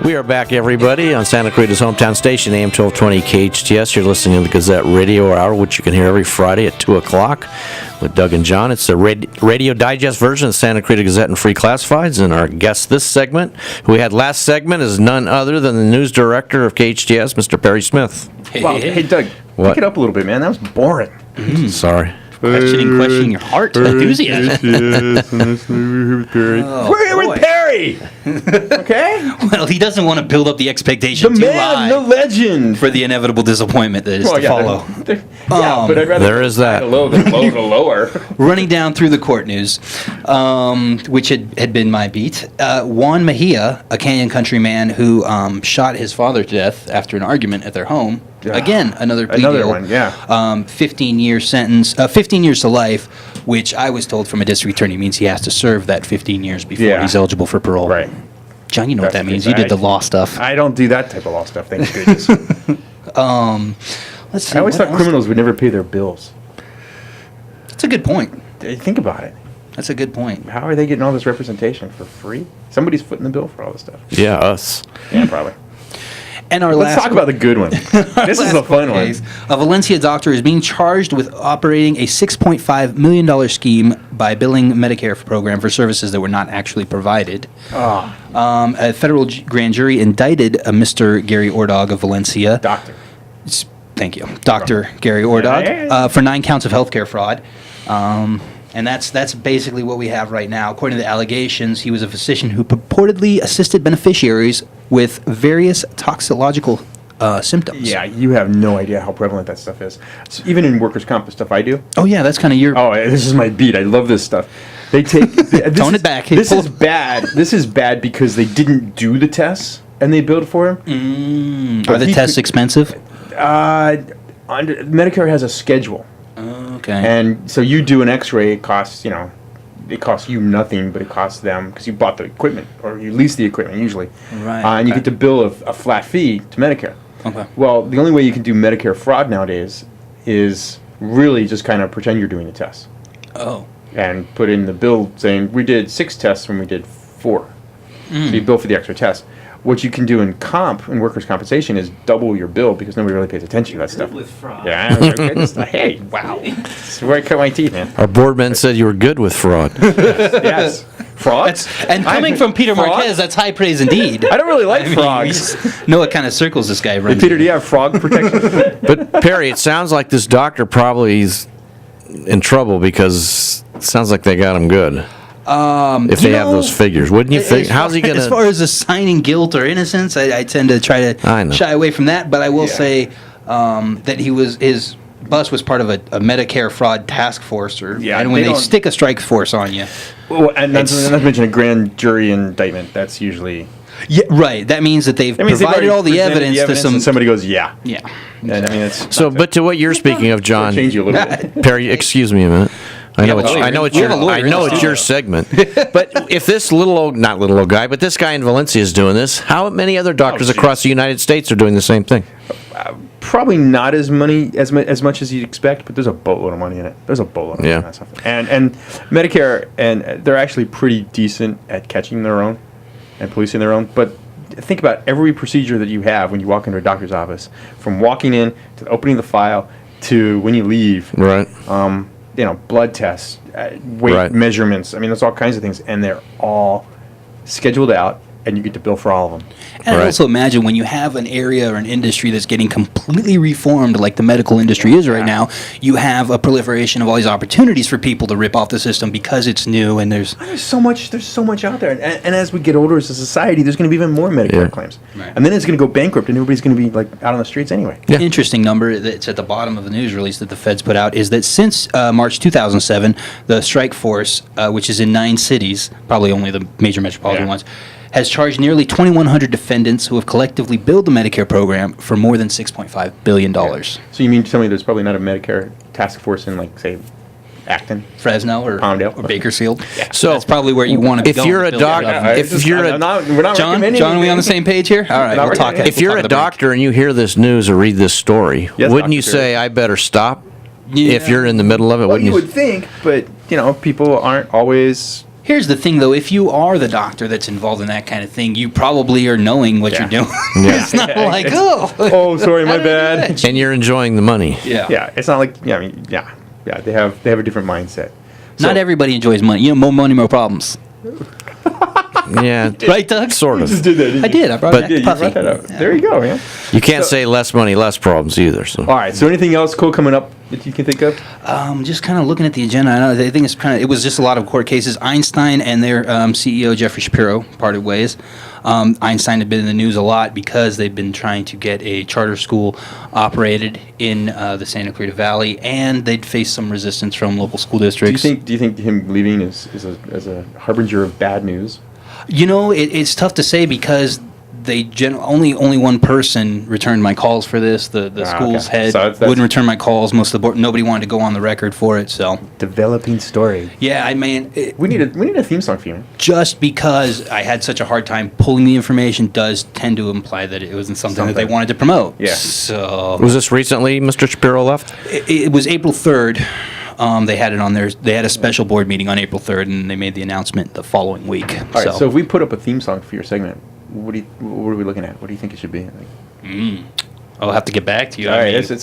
We are back, everybody, on Santa Clarita's hometown station, AM-1220 KHTS. You're listening to the Gazette Radio Hour, which you can hear every Friday at 2 o'clock with Doug and John. It's the radio digest version of Santa Clarita Gazette and Free Classifieds. And our guest this segment, who we had last segment, is none other than the news director of KHTS, Mr. Perry Smith. Hey, Doug, What? pick it up a little bit, man. That was boring. Sorry. Questioning your heart. Enthusiasm. We're with Perry! Okay? Well, he doesn't want to build up the expectation The too man, high the legend. for the inevitable disappointment that is to follow. But I'd rather There is that. low than low to lower. Running down through the court news, which had been my beat. Juan Mejia, a Canyon country man who shot his father to death after an argument at their home. Again, another plea deal. One, yeah. 15-year sentence, 15 years to life, which I was told from a district attorney means he has to serve that 15 years before he's eligible for parole. Right. John, you know what that means. You did the law stuff. I don't do that type of law stuff, thank goodness. Let's see. I always thought criminals would never pay their bills. That's a good point. Think about it. That's a good point. How are they getting all this representation for free? Somebody's footing the bill for all this stuff. Yeah, us. Yeah, probably. And our Let's talk about the good one. This is a fun one. case, a Valencia doctor is being charged with operating a $6.5 million scheme by billing Medicare program for services that were not actually provided. A federal grand jury indicted Mr. Gary Ordog of Valencia. Doctor. Thank you. Dr. Gary Ordog for 9 counts of healthcare fraud. And that's basically what we have right now. According to the allegations, he was a physician who purportedly assisted beneficiaries with various toxicological symptoms. Yeah, you have no idea how prevalent that stuff is. So even in workers' comp, the stuff I do. Oh, yeah, that's kind of your... Oh, this is my beat. I love this stuff. They take... Tone it back. This is bad. This is bad because they didn't do the tests and they billed for them. Are the tests expensive? Medicare has a schedule. Okay. And so you do an X-ray, it costs you nothing, but it costs them, because you bought the equipment, or you lease the equipment usually. Right. And you get to bill a flat fee to Medicare. Okay. Well, the only way you can do Medicare fraud nowadays is really just kind of pretend you're doing the tests. Oh. And put in the bill saying, we did 6 tests when we did 4. So you bill for the extra test. What you can do in workers' compensation, is double your bill because nobody really pays attention to that stuff. With fraud. Yeah, hey, wow. That's where I cut my teeth, man. Our board men said you were good with fraud. Yes. Fraud? And coming from Peter Frog? Marquez, that's high praise indeed. I don't really like mean, frogs. you know what kind of circles this guy Hey, runs. Peter, do you have frog protection? But, Perry, it sounds like this doctor probably is in trouble because it sounds like they got him good. If they have those figures, wouldn't you think? How's he going to... As far as assigning guilt or innocence, I tend to try to shy away from that. But I will say that his bus was part of a Medicare fraud task force. And when they stick a strike force on you... Well, and not to mention a grand jury indictment. That's usually... Yeah, right. That means that they've provided all the evidence to some... And somebody goes, yeah. Yeah. And I mean, it's... So, but to what you're speaking of, John... change you a little bit. Perry, excuse me a minute. I know it's your segment. But if this not little old guy, but this guy in Valencia is doing this, how many other doctors across the United States are doing the same thing? Probably not as much as you'd expect, but there's a boatload of money in it. There's a boatload of money in that stuff. And Medicare, and they're actually pretty decent at catching their own and policing their own. But think about every procedure that you have when you walk into a doctor's office, from walking in to opening the file to when you leave. Right. Blood tests, weight measurements. I mean, there's all kinds of things, and they're all scheduled out, and you get to bill for all of them. And I also imagine when you have an area or an industry that's getting completely reformed like the medical industry is right now, you have a proliferation of all these opportunities for people to rip off the system because it's new and there's so much out there. And as we get older as a society, there's going to be even more Medicare claims. Right. And then it's going to go bankrupt and everybody's going to be out on the streets anyway. Yeah. Interesting number that's at the bottom of the news release that the feds put out is that since March 2007, the strike force, which is in 9 cities, probably only the major metropolitan ones, has charged nearly 2,100 defendants who have collectively billed the Medicare program for more than $6.5 billion. Yeah. So you mean to tell me there's probably not a Medicare task force in, say, Acton, Fresno, or Palmdale, or Bakersfield? Yeah. So that's probably where you want to be going. If you're a doctor, we're not John, are we on the same page here? All right, we'll talk. If you're a doctor and you hear this news or read this story, wouldn't you say, I better stop? If you're in the middle of it, wouldn't you? Well, you would think, but people aren't always Here's the thing, though. If you are the doctor that's involved in that kind of thing, you probably are knowing what you're doing. Yeah. It's not like, oh, sorry, my bad. And you're enjoying the money. Yeah. Yeah, it's not like, yeah, I mean, yeah, they have a different mindset. Not everybody enjoys money. You know, more money, more problems. Yeah. Right, Doug? Sort You of. just did that, didn't I you? did. I brought But- it Yeah, back you to Puffy. brought that up. There you go, man. You can't say less money, less problems either. So. All right, so anything else cool coming up that you can think of? Just kind of looking at the agenda, I think it was just a lot of court cases. Einstein and their CEO, Jeffrey Shapiro, parted ways. Einstein had been in the news a lot because they've been trying to get a charter school operated in the Santa Clarita Valley, and they'd faced some resistance from local school districts. Do you think him leaving is a harbinger of bad news? You know, it's tough to say because they only one person returned my calls for this. The school's okay. head So that's wouldn't return my calls. Most of the board, nobody wanted to go on the record for it. So Developing story. yeah, I mean, We need a theme song for you. just because I had such a hard time pulling the information does tend to imply that it wasn't something that they wanted to promote. Yeah. So Was this recently Mr. Shapiro left? it was April 3rd. They had it on there. They had a special board meeting on April 3rd, and they made the announcement the following week. All right, so if we put up a theme song for your segment, what are we looking at? What do you think it should be? I'll have to get back to you. All I right, mean,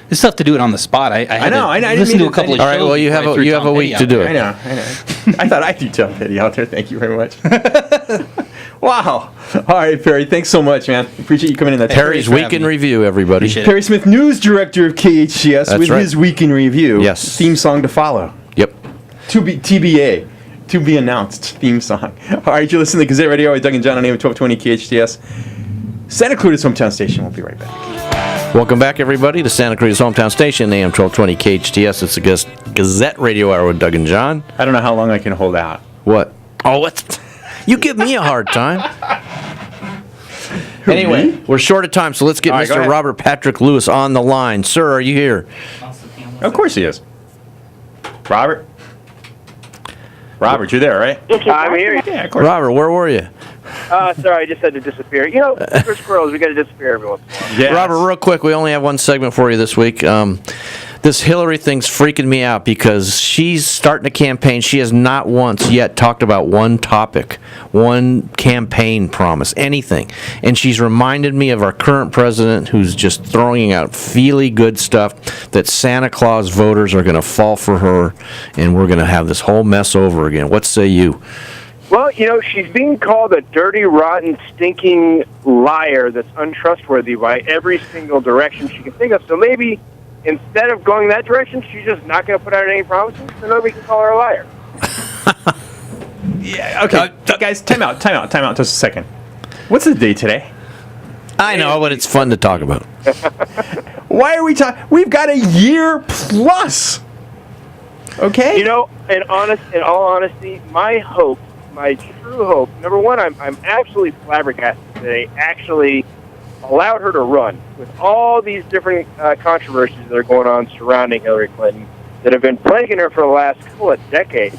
it's tough to do it on the spot. I had know, to I didn't listen mean to a to- couple of All shows. right, well, you before I threw have Tom a week Petty to out do there. it. I know. I thought I threw Tom Petty out there. Thank you very much. Wow. All right, Perry, thanks so much, man. Appreciate you coming in. That's Perry's for Week having in me. Review, everybody. Appreciate it. Perry Smith, news director of KHTS, That's with right. his Week in Review. Yes. Theme song to follow. Yep. TBA. To be announced theme song. All right, you're listening to Gazette Radio Hour with Doug and John on AM-1220 KHTS. Santa Clarita's hometown station. We'll be right back. Welcome back, everybody, to Santa Clarita's hometown station, AM-1220 KHTS. It's the Gazette Radio Hour with Doug and John. I don't know how long I can hold out. What? Oh, what? You give me a hard time. Anyway, we're short of time, so let's get All right, go Mr. ahead. Robert Patrick Lewis on the line. Sir, are you here? Of course he is. Robert? Robert, you're there, right? I'm here. Yeah, of course. Robert, where were you? Sorry, I just had to disappear. You know, for squirrels, we got to disappear every once in a while. Yes. Robert, real quick, we only have one segment for you this week. This Hillary thing's freaking me out because she's starting a campaign. She has not once yet talked about one topic, one campaign promise, anything. And she's reminded me of our current president who's just throwing out feely-good stuff that Santa Claus voters are going to fall for her and we're going to have this whole mess over again. What say you? Well, you know, she's being called a dirty, rotten, stinking liar that's untrustworthy by every single direction she can think of. So maybe instead of going that direction, she's just not going to put out any promises, so nobody can call her a liar. Yeah, okay. Guys, time out just a second. What's the date today? I know, but it's fun to talk about. Why are we talking? We've got a year plus. Okay? You know, in all honesty, my hope, my true hope, number one, I'm absolutely flabbergasted that they actually allowed her to run with all these different controversies that are going on surrounding Hillary Clinton that have been plaguing her for the last couple of decades.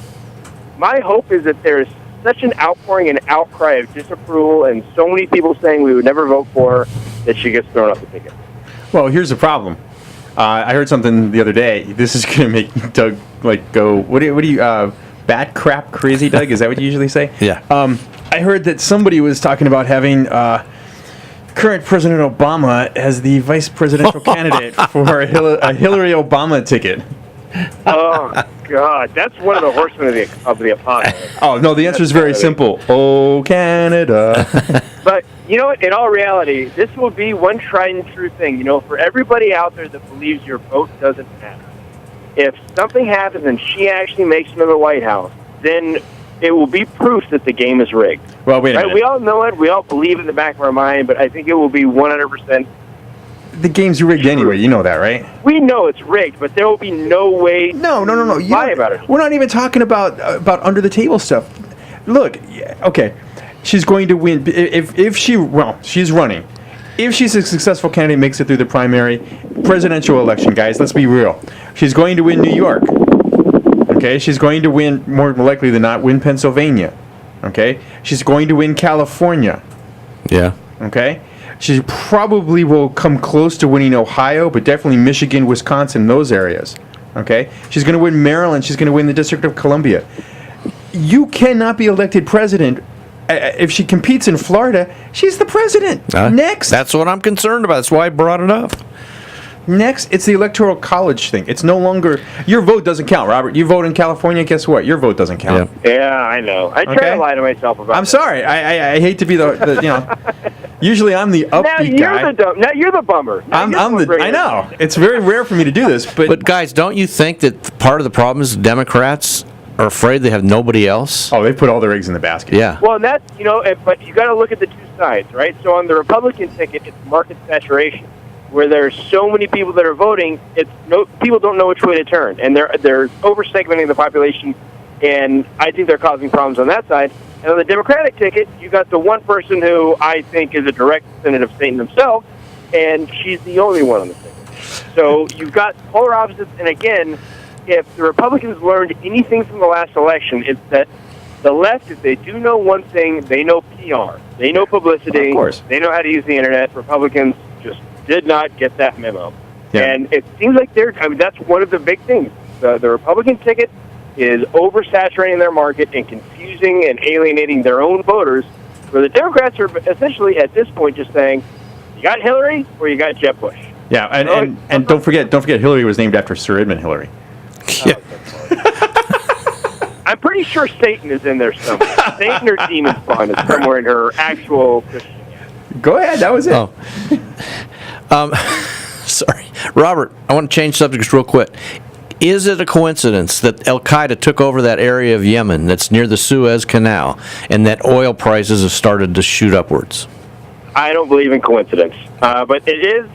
My hope is that there's such an outpouring and outcry of disapproval and so many people saying we would never vote for her that she gets thrown off the ticket. Well, here's the problem. I heard something the other day. This is going to make Doug, go, what do you, bat crap crazy, Doug? Is that what you usually say? Yeah. I heard that somebody was talking about having current President Obama as the vice presidential candidate for a Hillary Obama ticket. Oh, God. That's one of the horsemen of the apocalypse. Oh, no, the answer is very simple. Oh, Canada. But, you know what, in all reality, this will be one tried and true thing. You know, for everybody out there that believes your vote doesn't matter, if something happens and she actually makes it to the White House, then it will be proof that the game is rigged. Well, wait a Right? minute. We all know it. We all believe it in the back of our mind, but I think it will be 100%. The game's rigged anyway. You know that, right? We know it's rigged, but there will be no way No. to lie about it. We're not even talking about under the table stuff. Look, okay, she's going to win if she's running. If she's a successful candidate, makes it through the primary presidential election, guys. Let's be real. She's going to win New York. Okay, she's going to win, more likely than not, win Pennsylvania. Okay, she's going to win California. Yeah. Okay? She probably will come close to winning Ohio, but definitely Michigan, Wisconsin, those areas. Okay? She's going to win Maryland. She's going to win the District of Columbia. you cannot be elected president. If she competes in Florida, she's the president. Next. That's what I'm concerned about. That's why I brought it up. Next, it's the Electoral College thing. It's no longer... Your vote doesn't count, Robert. You vote in California, guess what? Your vote doesn't count. Yeah, I know. I try to lie to myself about I'm sorry. I hate to be the usually I'm the upbeat guy. Now you're the bummer. I know. It's very rare for me to do this, But guys, don't you think that part of the problem is the Democrats are afraid they have nobody else? Oh, they put all their eggs in the basket. Yeah. Well, and that's, but you got to look at the two sides, right? So on the Republican ticket, it's market saturation, where there's so many people that are voting, people don't know which way to turn, and they're over-segmenting the population, and I think they're causing problems on that side. And on the Democratic ticket, you got the one person who I think is a direct descendant of Satan himself, and she's the only one on the ticket. So you've got polar opposites, and again, if the Republicans learned anything from the last election, it's that the left, if they do know one thing, they know PR. They know publicity. Of course. They know how to use the Internet. Republicans just did not get that memo. Yeah. And it seems like that's one of the big things. The Republican ticket is oversaturating their market and confusing and alienating their own voters, where the Democrats are essentially at this point just saying, you got Hillary or you got Jeb Bush. Yeah, and don't forget Hillary was named after Sir Edmund Hillary. Yeah. I'm pretty sure Satan is in there somewhere. Satan or demon spawn is somewhere in her actual Christian. Go ahead, that was it. Sorry. Robert, I want to change subjects real quick. Is it a coincidence that Al-Qaeda took over that area of Yemen that's near the Suez Canal and that oil prices have started to shoot upwards? I don't believe in coincidence. But it is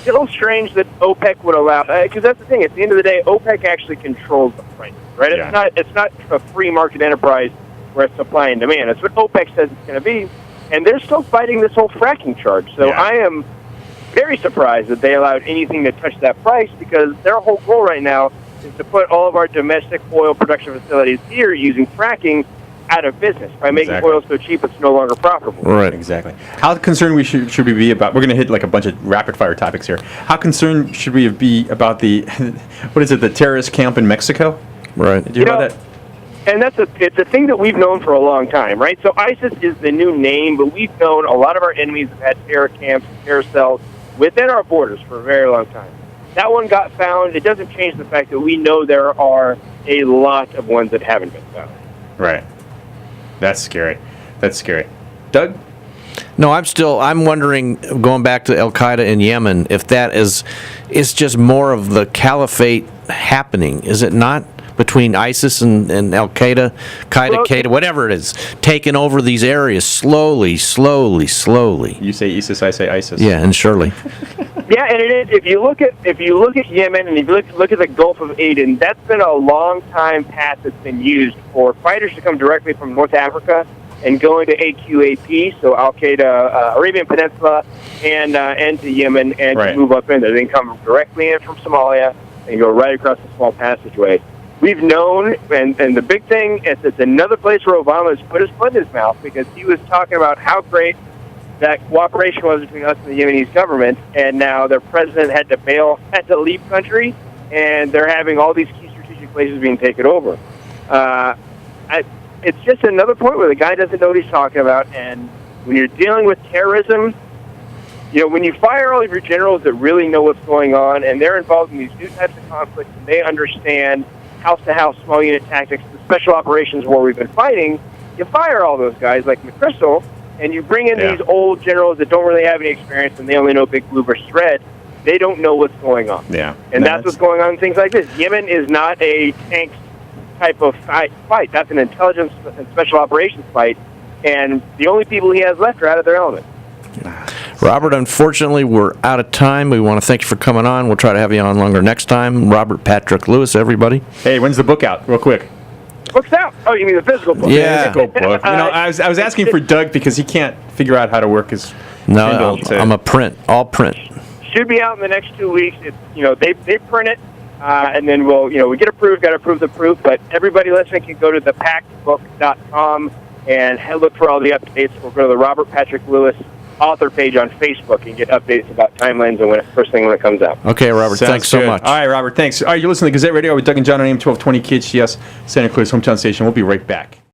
a little strange that OPEC would allow, because that's the thing. At the end of the day, OPEC actually controls the price, right? Yeah. It's not a free market enterprise where it's supply and demand. It's what OPEC says it's going to be, and they're still fighting this whole fracking charge. So I am very surprised that they allowed anything to touch that price, because their whole goal right now is to put all of our domestic oil production facilities here using fracking out of business by making oil so cheap it's no longer profitable. Right, exactly. How concerned should we be about? We're going to hit like a bunch of rapid fire topics here. How concerned should we be about the the terrorist camp in Mexico? Right. Did you hear about that? And it's a thing that we've known for a long time, right? So ISIS is the new name, but we've known a lot of our enemies have had terror camps, terror cells within our borders for a very long time. That one got found. It doesn't change the fact that we know there are a lot of ones that haven't been found. Right. That's scary. Doug? No, I'm wondering, going back to Al-Qaeda in Yemen, if that is just more of the caliphate happening. Is it not? Between ISIS and Al-Qaeda, Qaeda, whatever it is, taking over these areas slowly. You say ISIS, I say ISIS. Yeah, and surely. Yeah, and it is. If you look at Yemen and if you look at the Gulf of Aden, that's been a long time path that's been used for fighters to come directly from North Africa and go into AQAP, so Al-Qaeda, Arabian Peninsula, and to Yemen, and to move up in there. They can come directly in from Somalia and go right across the small passageway. We've known, and the big thing is it's another place where Obama has put his foot in his mouth, because he was talking about how great that cooperation was between us and the Yemenese government, and now their president had to leave country, and they're having all these key strategic places being taken over. It's just another point where the guy doesn't know what he's talking about, and when you're dealing with terrorism, when you fire all of your generals that really know what's going on, and they're involved in these new types of conflicts, and they understand house-to-house small unit tactics, the special operations where we've been fighting, you fire all those guys like McChrystal, and you bring in these old generals that don't really have any experience, and they only know big blue versus red. They don't know what's going on. Yeah. And that's what's going on in things like this. Yemen is not a tank type of fight. That's an intelligence and special operations fight, and the only people he has left are out of their element. Robert, unfortunately, we're out of time. We want to thank you for coming on. We'll try to have you on longer next time. Robert Patrick Lewis, everybody. Hey, when's the book out? Real quick. Book's out. Oh, you mean the physical book? Yeah. Physical book. I was asking for Doug because he can't figure out how to work his No, I'm a print. All print. Should be out in the next 2 weeks. It's, they print it, and then we get approved, got to approve the proof, but everybody listening can go to thepackedbook.com and look for all the updates. We'll go to the Robert Patrick Lewis author page on Facebook and get updates about timelines and first thing when it comes out. Okay, Robert, Sounds thanks so good. much. All right, Robert, thanks. All right, you're listening to Gazette Radio with Doug and John on AM-1220 KHTS, Santa Clara's hometown station. We'll be right back.